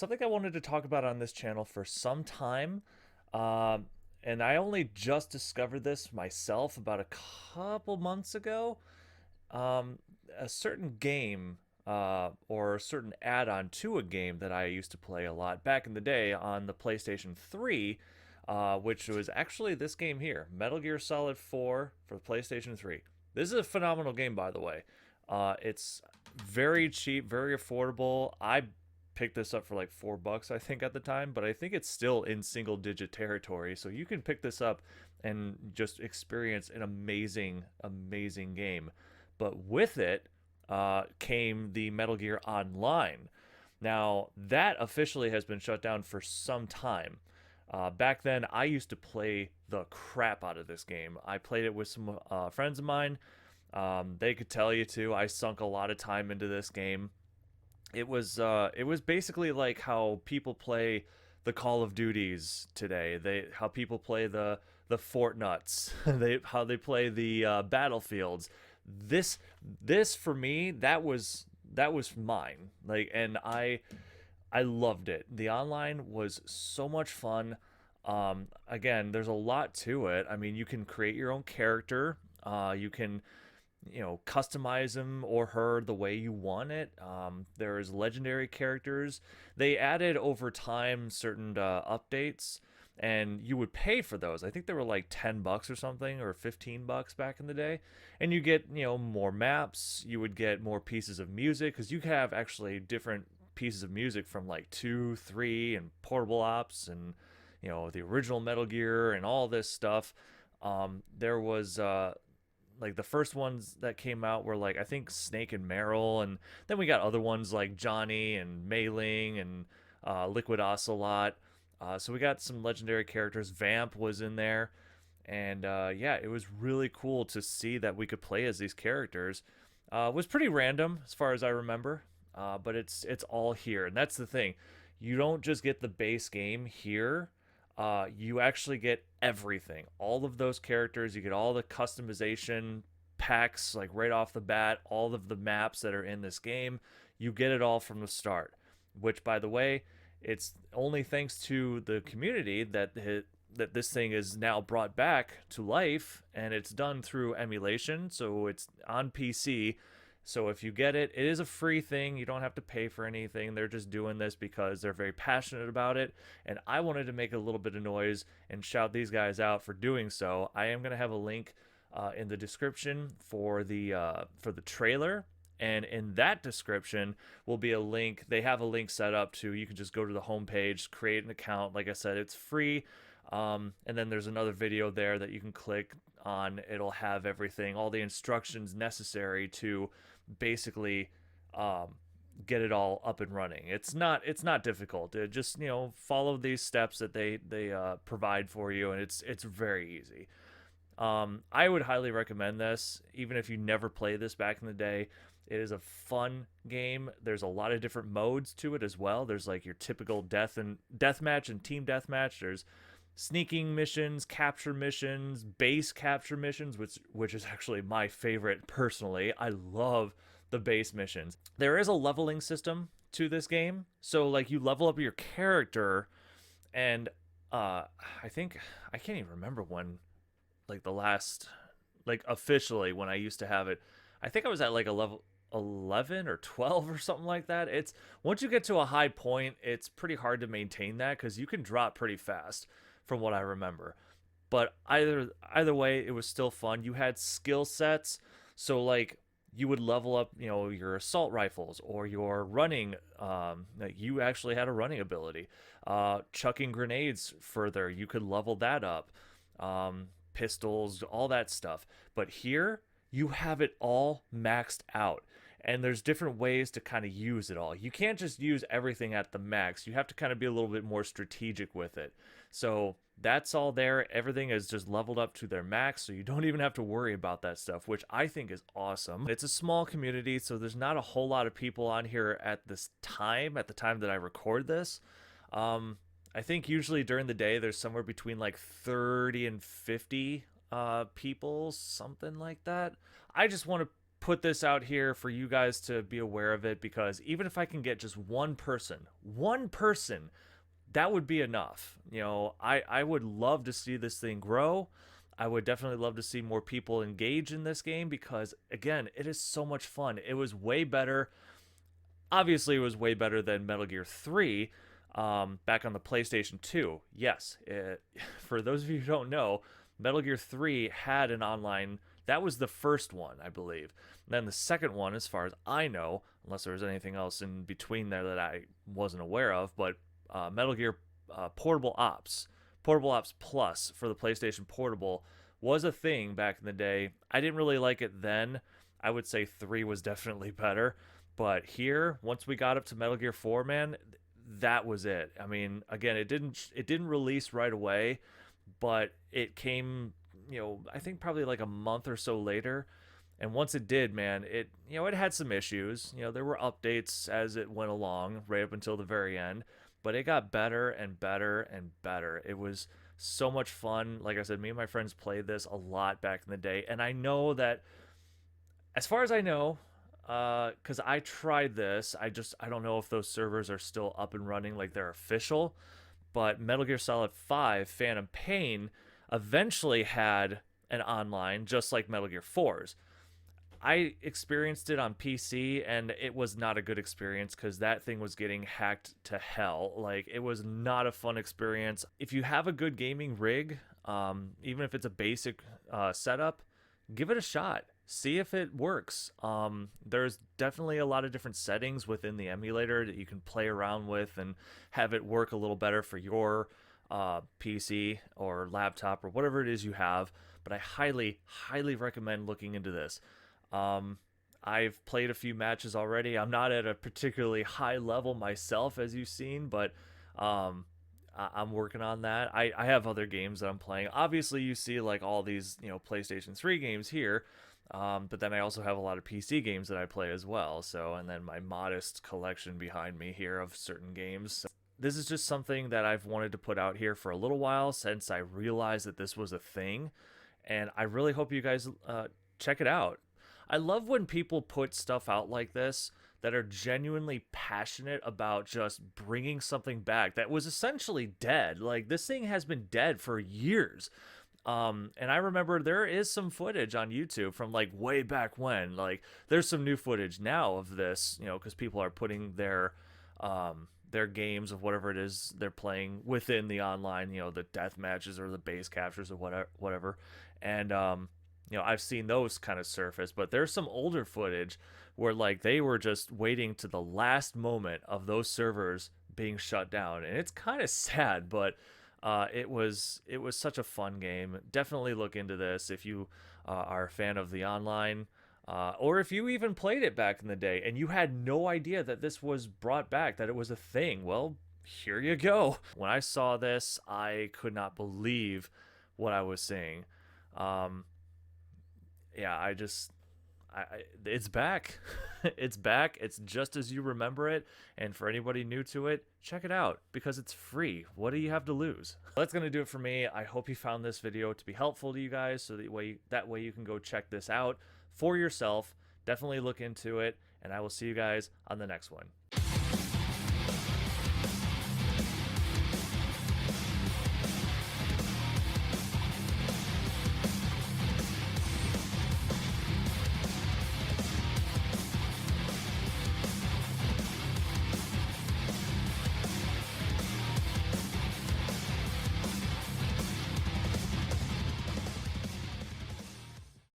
something I wanted to talk about on this channel for some time. Um, and I only just discovered this myself about a couple months ago. Um, a certain game or a certain add on to a game that I used to play a lot back in the day on the PlayStation 3, which was actually this game here, Metal Gear Solid 4 for the PlayStation 3. This is a phenomenal game, by the way. It's very cheap, very affordable. I picked this up for like $4, I think, at the time, but I think it's still in single digit territory. So you can pick this up and just experience an amazing, amazing game. But with it came the Metal Gear Online. Now, that officially has been shut down for some time. Back then, I used to play the crap out of this game. I played it with some friends of mine. They could tell you too. I sunk a lot of time into this game. It was basically like how people play the Call of Duties today. How people play the Fortnuts. How they play the Battlefields. This for me, that was mine. Like, and I loved it. The online was so much fun. Again, there's a lot to it. I mean, you can create your own character. You can, customize him or her the way you want it. There's legendary characters. They added over time certain updates, and you would pay for those. I think they were like $10 or something, or $15 back in the day. And you get, more maps. You would get more pieces of music because you have actually different pieces of music from like 2, 3, and Portable Ops, and the original Metal Gear and all this stuff. There was like the first ones that came out were like I think Snake and Meryl, and then we got other ones like Johnny and Mei Ling and Liquid Ocelot. So we got some legendary characters. Vamp was in there, and yeah, it was really cool to see that we could play as these characters. It was pretty random as far as I remember, but it's all here, and that's the thing. You don't just get the base game here. You actually get everything, all of those characters. You get all the customization packs, like right off the bat, all of the maps that are in this game. You get it all from the start, which, by the way, it's only thanks to the community that this thing is now brought back to life, and it's done through emulation, so it's on PC. So if you get it, it is a free thing. You don't have to pay for anything. They're just doing this because they're very passionate about it. And I wanted to make a little bit of noise and shout these guys out for doing so. I am going to have a link in the description for the trailer. And in that description will be a link. They have a link set up to, you can just go to the homepage, create an account. Like I said, it's free. And then there's another video there that you can click on. It'll have everything, all the instructions necessary to basically get it all up and running. It's not difficult. Just follow these steps that they provide for you, and it's very easy. I would highly recommend this, even if you never played this back in the day. It is a fun game. There's a lot of different modes to it as well. There's like your typical deathmatch and team deathmatch. There's sneaking missions, capture missions, base capture missions, which is actually my favorite personally. I love the base missions. There is a leveling system to this game, so like you level up your character, and I think I can't even remember when, like the last, like officially when I used to have it. I think I was at like a level 11 or 12 or something like that. It's once you get to a high point, it's pretty hard to maintain that because you can drop pretty fast from what I remember. But either way, it was still fun. You had skill sets, so like you would level up, your assault rifles or your running. Like you actually had a running ability. Chucking grenades further, you could level that up. Pistols, all that stuff. But here, you have it all maxed out. And there's different ways to kind of use it all. You can't just use everything at the max. You have to kind of be a little bit more strategic with it. So that's all there. Everything is just leveled up to their max, so you don't even have to worry about that stuff, which I think is awesome. It's a small community, so there's not a whole lot of people on here at the time that I record this. I think usually during the day there's somewhere between like 30 and 50 people, something like that. I just want to put this out here for you guys to be aware of it, because even if I can get just one person, that would be enough. You know, I would love to see this thing grow. I would definitely love to see more people engage in this game because, again, it is so much fun. It was way better. Obviously, it was way better than Metal Gear 3 back on the PlayStation 2. Yes, for those of you who don't know, Metal Gear 3 had an online. That was the first one, I believe. And then the second one, as far as I know, unless there was anything else in between there that I wasn't aware of, but Metal Gear Portable Ops Plus for the PlayStation Portable was a thing back in the day. I didn't really like it then. I would say 3 was definitely better. But here, once we got up to Metal Gear 4, man, that was it. I mean, again, it didn't release right away, but it came, you know, I think probably like a month or so later. And once it did, man, it had some issues. You know, there were updates as it went along, right up until the very end, but it got better and better and better. It was so much fun. Like I said, me and my friends played this a lot back in the day, and I know that, as far as I know, because I tried this, I don't know if those servers are still up and running, like they're official. But Metal Gear Solid 5 Phantom Pain eventually had an online, just like Metal Gear 4's. I experienced it on PC, and it was not a good experience because that thing was getting hacked to hell. Like, it was not a fun experience. If you have a good gaming rig, even if it's a basic setup, give it a shot. See if it works. There's definitely a lot of different settings within the emulator that you can play around with and have it work a little better for your PC or laptop or whatever it is you have. But I highly, highly recommend looking into this. I've played a few matches already. I'm not at a particularly high level myself, as you've seen, but I'm working on that. I have other games that I'm playing. Obviously, you see like all these, PlayStation 3 games here, but then I also have a lot of PC games that I play as well. So, and then my modest collection behind me here of certain games. So this is just something that I've wanted to put out here for a little while since I realized that this was a thing, and I really hope you guys check it out. I love when people put stuff out like this that are genuinely passionate about just bringing something back that was essentially dead. Like, this thing has been dead for years. And I remember there is some footage on YouTube from like way back when. Like, there's some new footage now of this, because people are putting their games of whatever it is they're playing within the online, the death matches or the base captures or whatever. And I've seen those kind of surface, but there's some older footage where like they were just waiting to the last moment of those servers being shut down, and it's kind of sad, but it was such a fun game. Definitely look into this if you are a fan of the online, or if you even played it back in the day and you had no idea that this was brought back, that it was a thing. Well, here you go. When I saw this, I could not believe what I was seeing. Yeah, it's back. It's back. It's just as you remember it. And for anybody new to it, check it out because it's free. What do you have to lose? That's going to do it for me. I hope you found this video to be helpful to you guys, so that way you can go check this out for yourself. Definitely look into it, and I will see you guys on the next one.